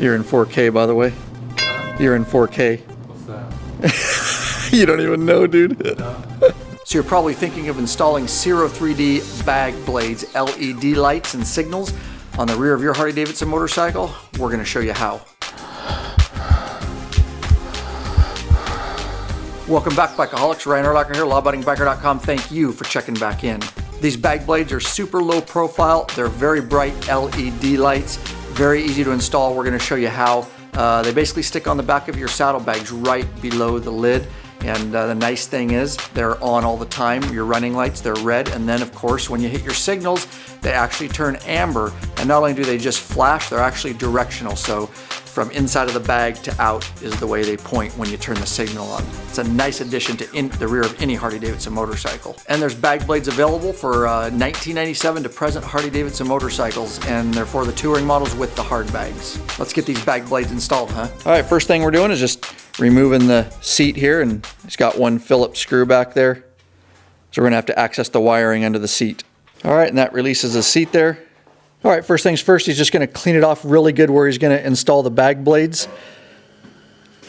You're in 4K, by the way. You're in 4K. What's that? You don't even know, dude. So you're probably thinking of installing Ciro 3D Bag Blades LED lights and signals on the rear of your Harley-Davidson motorcycle. We're going to show you how. Welcome back, Bikeaholics. Ryan Erlacher here, lawabidingbiker.com. Thank you for checking back in. These bag blades are super low profile. They're very bright LED lights, very easy to install. We're going to show you how. They basically stick on the back of your saddlebags right below the lid. And the nice thing is they're on all the time. Your running lights, they're red. And then of course, when you hit your signals, they actually turn amber. And not only do they just flash, they're actually directional. So from inside of the bag to out is the way they point when you turn the signal on. It's a nice addition to the rear of any Harley-Davidson motorcycle. And there's bag blades available for 1997 to present Harley-Davidson motorcycles, and they're for the touring models with the hard bags. Let's get these bag blades installed, huh? All right, first thing we're doing is just removing the seat here, and it's got one Phillips screw back there. So we're gonna have to access the wiring under the seat. All right, and that releases the seat there. All right, first things first, he's just gonna clean it off really good where he's gonna install the bag blades.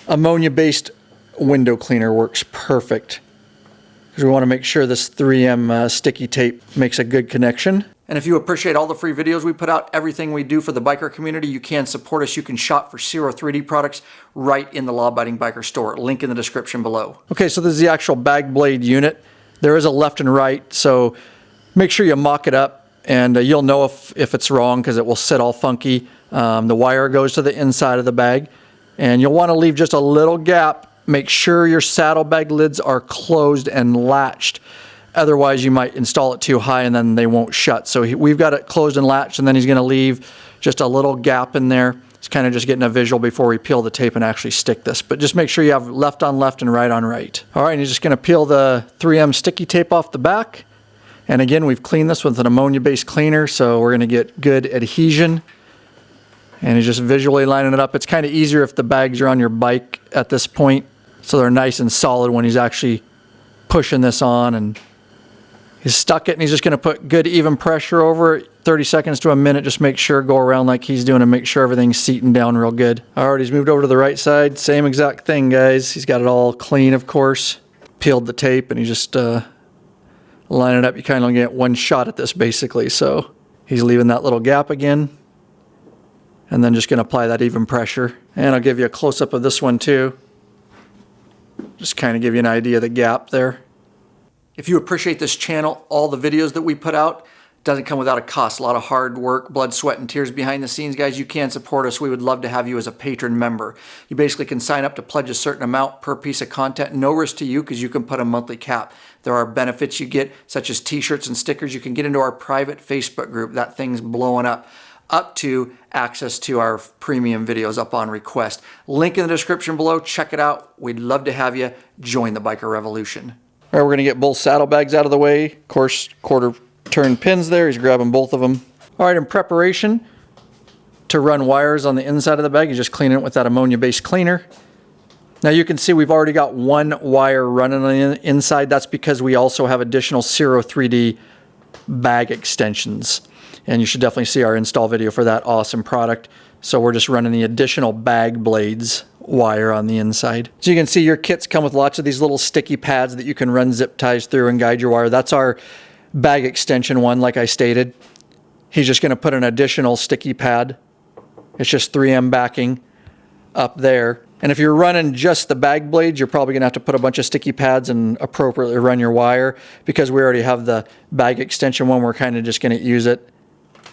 Ammonia-based window cleaner works perfect because we wanna make sure this 3M sticky tape makes a good connection. And if you appreciate all the free videos we put out, everything we do for the biker community, you can support us. You can shop for Ciro 3D products right in the Law Abiding Biker store. Link in the description below. Okay, so this is the actual bag blade unit. There is a left and right, so make sure you mock it up, and you'll know if it's wrong because it will sit all funky. The wire goes to the inside of the bag, and you'll want to leave just a little gap. Make sure your saddlebag lids are closed and latched. Otherwise, you might install it too high and then they won't shut. So we've got it closed and latched, and then he's going to leave just a little gap in there. It's kind of just getting a visual before we peel the tape and actually stick this. But just make sure you have left on left and right on right. All right, and you're just going to peel the 3M sticky tape off the back. And again, we've cleaned this with an ammonia-based cleaner, so we're going to get good adhesion. And he's just visually lining it up. It's kind of easier if the bags are on your bike at this point, so they're nice and solid when he's actually pushing this on. And he's stuck it, and he's just going to put good even pressure over it, 30 seconds to a minute. Just make sure, go around like he's doing and make sure everything's seating down real good. All right, he's moved over to the right side. Same exact thing, guys. He's got it all clean, of course. Peeled the tape, and he just line it up. You kind of get one shot at this, basically. So he's leaving that little gap again, and then just going to apply that even pressure. And I'll give you a close-up of this one, too. Just kind of give you an idea of the gap there. If you appreciate this channel, all the videos that we put out doesn't come without a cost. A lot of hard work, blood, sweat, and tears behind the scenes, guys. You can support us. We would love to have you as a patron member. You basically can sign up to pledge a certain amount per piece of content. No risk to you because you can put a monthly cap. There are benefits you get, such as t-shirts and stickers. You can get into our private Facebook group. That thing's blowing up to access to our premium videos up on request. Link in the description below. Check it out. We'd love to have you join the biker revolution. All right, we're gonna get both saddlebags out of the way. Of course, quarter turn pins there. He's grabbing both of them. All right, in preparation to run wires on the inside of the bag, you just clean it with that ammonia-based cleaner. Now you can see we've already got one wire running on the inside. That's because we also have additional Ciro 3D bag extensions. And you should definitely see our install video for that awesome product. So we're just running the additional bag blades wire on the inside. So you can see your kits come with lots of these little sticky pads that you can run zip ties through and guide your wire. That's our bag extension one, like I stated. He's just going to put an additional sticky pad. It's just 3M backing up there. And if you're running just the bag blades, you're probably going to have to put a bunch of sticky pads and appropriately run your wire. Because we already have the bag extension one, we're kind of just going to use it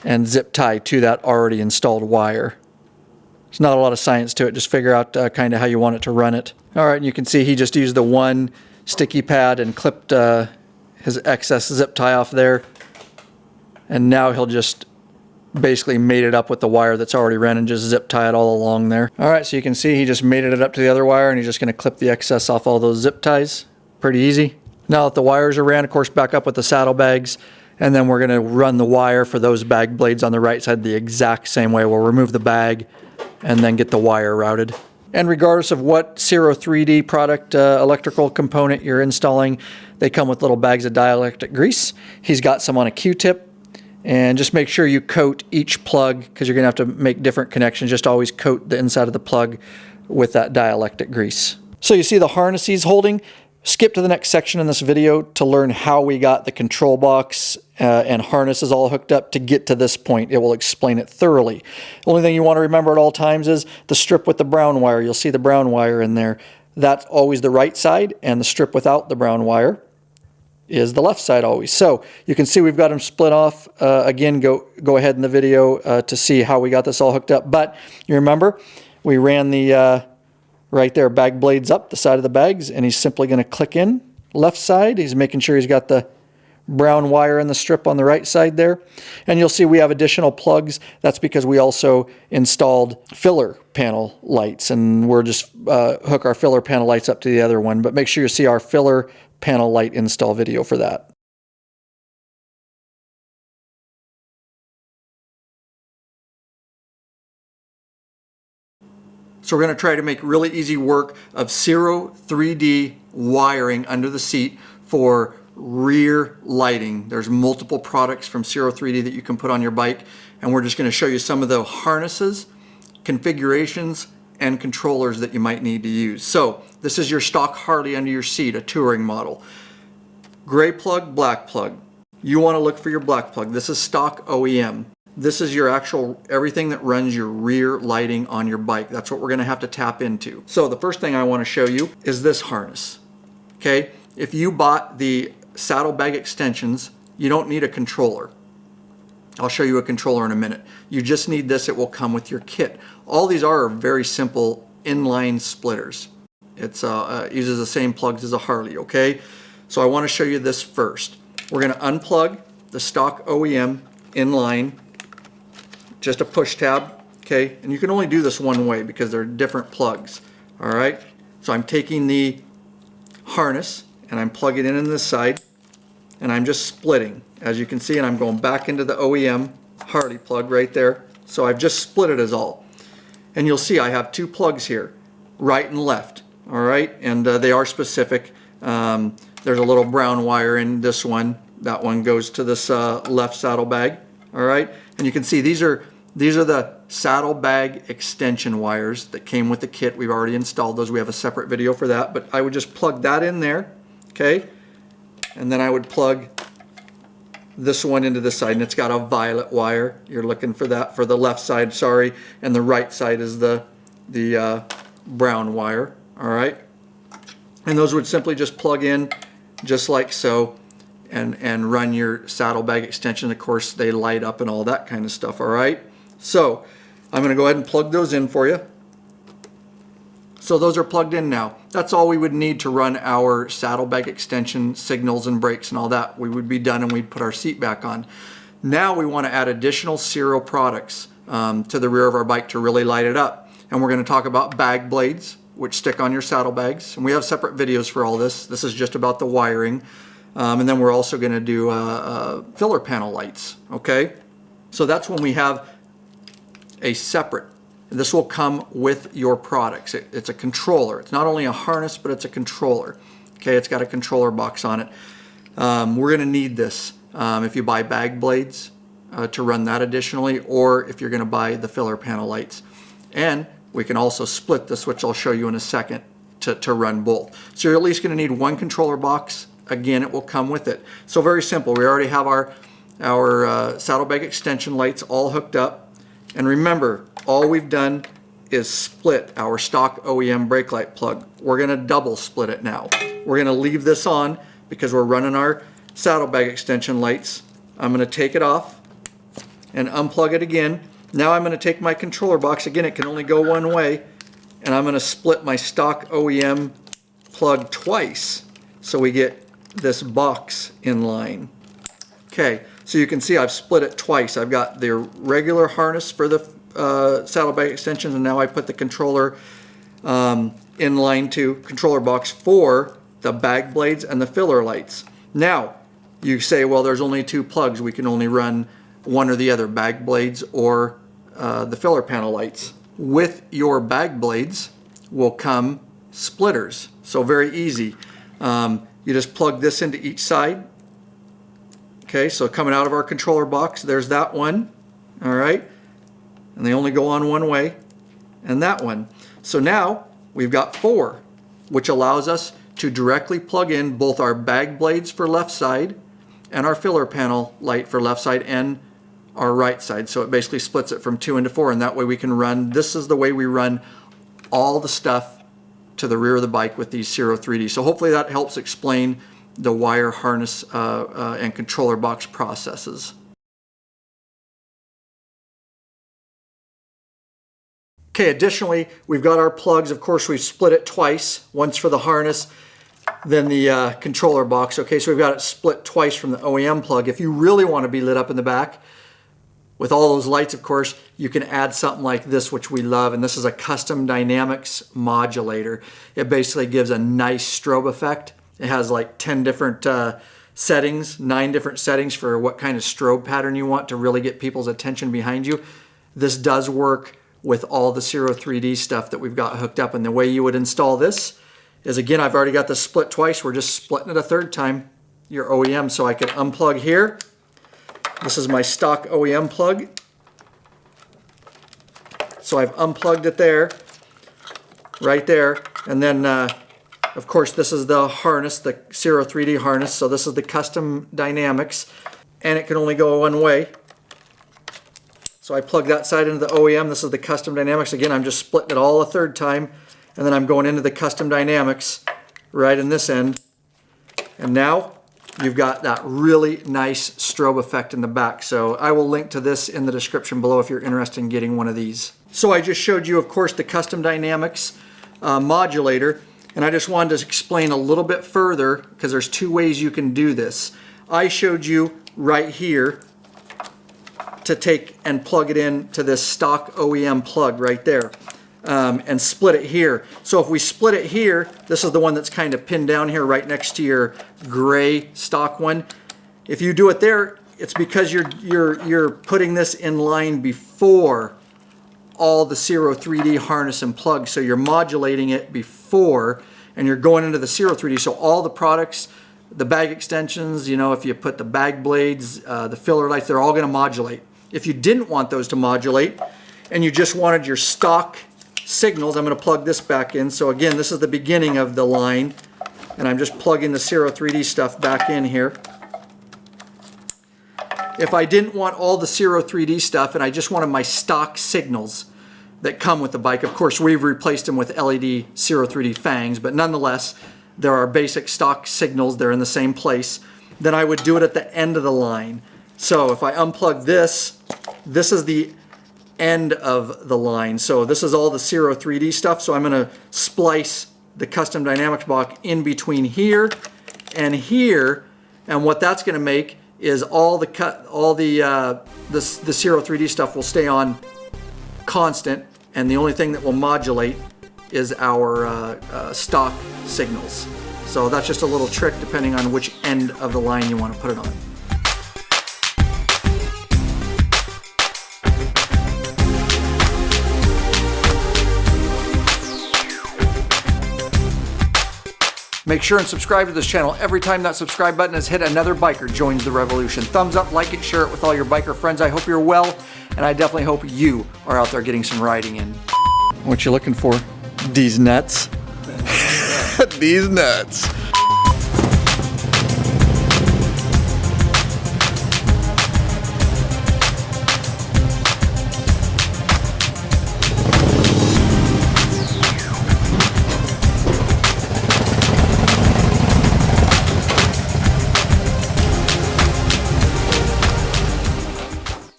and zip tie to that already installed wire. There's not a lot of science to it. Just figure out kind of how you want it to run it. All right, and you can see he just used the one sticky pad and clipped his excess zip tie off there. And now he'll just basically mate it up with the wire that's already run and just zip tie it all along there. All right, so you can see he just mated it up to the other wire, and he's just going to clip the excess off all those zip ties. Pretty easy. Now that the wires are ran, of course, back up with the saddlebags. And then we're going to run the wire for those bag blades on the right side the exact same way. We'll remove the bag and then get the wire routed. And regardless of what Ciro 3D product electrical component you're installing, they come with little bags of dielectric grease. He's got some on a Q-tip, And just make sure you coat each plug, because you're going to have to make different connections. Just always coat the inside of the plug with that dielectric grease. So you see the harness he's holding. Skip to the next section in this video to learn how we got the control box and harnesses all hooked up to get to this point. It will explain it thoroughly. The only thing you want to remember at all times is the strip with the brown wire. You'll see the brown wire in there. That's always the right side, and the strip without the brown wire is the left side always. So you can see we've got them split off. Again, go ahead in the video to see how we got this all hooked up. But you remember, we ran the right there bag blades up the side of the bags, and he's simply going to click in left side. He's making sure he's got the brown wire in the strip on the right side there. And you'll see we have additional plugs. That's because we also installed filler panel lights, and we're just hook our filler panel lights up to the other one. But make sure you see our filler panel light install video for that. So we're going to try to make really easy work of Ciro 3D wiring under the seat for rear lighting. There's multiple products from Ciro 3D that you can put on your bike, and we're just going to show you some of the harnesses, configurations, and controllers that you might need to use. So this is your stock Harley under your seat, a touring model. Gray plug, black plug. You want to look for your black plug. This is stock OEM. This is your actual, everything that runs your rear lighting on your bike. That's what we're going to have to tap into. So the first thing I want to show you is this harness. Okay, if you bought the saddlebag extensions, you don't need a controller. I'll show you a controller in a minute. You just need this. It will come with your kit. All these are very simple inline splitters. It uses the same plugs as a Harley, okay? So I want to show you this first. We're going to unplug the stock OEM inline, just a push tab, okay? And you can only do this one way because they're different plugs, all right? So I'm taking the harness and I'm plugging it in this side, and I'm just splitting, as you can see, and I'm going back into the OEM Harley plug right there. So I've just split it as all. And you'll see I have two plugs here, right and left, all right? And they are specific. There's a little brown wire in this one. That one goes to this left saddlebag, all right? And you can see these are the saddlebag extension wires that came with the kit. We've already installed those. We have a separate video for that, but I would just plug that in there, okay? And then I would plug this one into this side, and it's got a violet wire. You're looking for that for the left side, sorry, and the right side is the brown wire, all right? And those would simply just plug in just like so, and run your saddlebag extension. Of course, they light up and all that kind of stuff, all right? So I'm going to go ahead and plug those in for you. So those are plugged in now. That's all we would need to run our saddlebag extension, signals and brakes and all that. We would be done, and we'd put our seat back on. Now we want to add additional Ciro products to the rear of our bike to really light it up. And we're going to talk about bag blades, which stick on your saddlebags. And we have separate videos for all this. This is just about the wiring. And then we're also going to do filler panel lights, okay? So that's when we have a separate. This will come with your products. It's a controller. It's not only a harness, but it's a controller. Okay, it's got a controller box on it. We're going to need this if you buy bag blades to run that additionally, or if you're going to buy the filler panel lights. And we can also split this, which I'll show you in a second, to run both. So you're at least going to need one controller box. Again, it will come with it. So very simple. We already have our saddlebag extension lights all hooked up. And remember, all we've done is split our stock OEM brake light plug. We're going to double split it now. We're going to leave this on because we're running our saddlebag extension lights. I'm going to take it off and unplug it again. Now I'm going to take my controller box. Again, it can only go one way. And I'm going to split my stock OEM plug twice so we get this box in line. Okay, so you can see I've split it twice. I've got the regular harness for the saddlebag extensions, and now I put the controller in line to controller box for the bag blades and the filler lights. Now, you say, well, there's only two plugs. We can only run one or the other, bag blades or the filler panel lights. With your bag blades will come splitters. So very easy. You just plug this into each side, Okay, so coming out of our controller box, there's that one. All right, and they only go on one way, and that one. So now we've got 4, which allows us to directly plug in both our bag blades for left side and our filler panel light for left side and our right side. So it basically splits it from 2 into 4, and that way we can run, this is the way we run all the stuff to the rear of the bike with these Ciro 3D. So hopefully that helps explain the wire harness and controller box processes. Okay, additionally, we've got our plugs. Of course, we've split it twice, once for the harness, then the controller box. Okay, so we've got it split twice from the OEM plug. If you really want to be lit up in the back, with all those lights, of course, you can add something like this, which we love, and this is a custom dynamics modulator. It basically gives a nice strobe effect. It has like 10 different settings, 9 different settings for what kind of strobe pattern you want to really get people's attention behind you. This does work with all the Ciro 3D stuff that we've got hooked up, and the way you would install this is, again, I've already got this split twice. We're just splitting it a third time, your OEM, so I could unplug here. This is my stock OEM plug. So I've unplugged it there, right there. And then, of course, this is the harness, the Ciro 3D harness. So this is the custom dynamics, and it can only go one way. So I plug that side into the OEM. This is the custom dynamics. Again, I'm just splitting it all a third time, and then I'm going into the custom dynamics right in this end. And now you've got that really nice strobe effect in the back. So I will link to this in the description below if you're interested in getting one of these. So I just showed you, of course, the custom dynamics modulator, and I just wanted to explain a little bit further because there's 2 ways you can do this. I showed you right here to take and plug it in to this stock OEM plug right there. And split it here. So if we split it here, this is the one that's kind of pinned down here right next to your gray stock one. If you do it there, it's because you're putting this in line before all the Ciro 3D harness and plug. So you're modulating it before, and you're going into the Ciro 3D. So all the products, the bag extensions, you know, if you put the bag blades, the filler lights, they're all going to modulate. If you didn't want those to modulate and you just wanted your stock signals, I'm going to plug this back in. So again, this is the beginning of the line, and I'm just plugging the Ciro 3D stuff back in here. If I didn't want all the Ciro 3D stuff and I just wanted my stock signals that come with the bike, of course we've replaced them with LED Ciro 3D fangs, but nonetheless there are basic stock signals, they're in the same place, then I would do it at the end of the line. So if I unplug this, this is the end of the line. So this is all the Ciro 3D stuff. So I'm going to splice the custom dynamics box in between here and here, and what that's going to make is all the Ciro 3D stuff will stay on constant, and the only thing that will modulate is our stock signals. So that's just a little trick depending on which end of the line you want to put it on. Make sure and subscribe to this channel. Every time that subscribe button is hit, another biker joins the revolution. Thumbs up, like it, share it with all your biker friends. I hope you're well, and I definitely hope you are out there getting some riding in. What you looking for? These nuts. These nuts.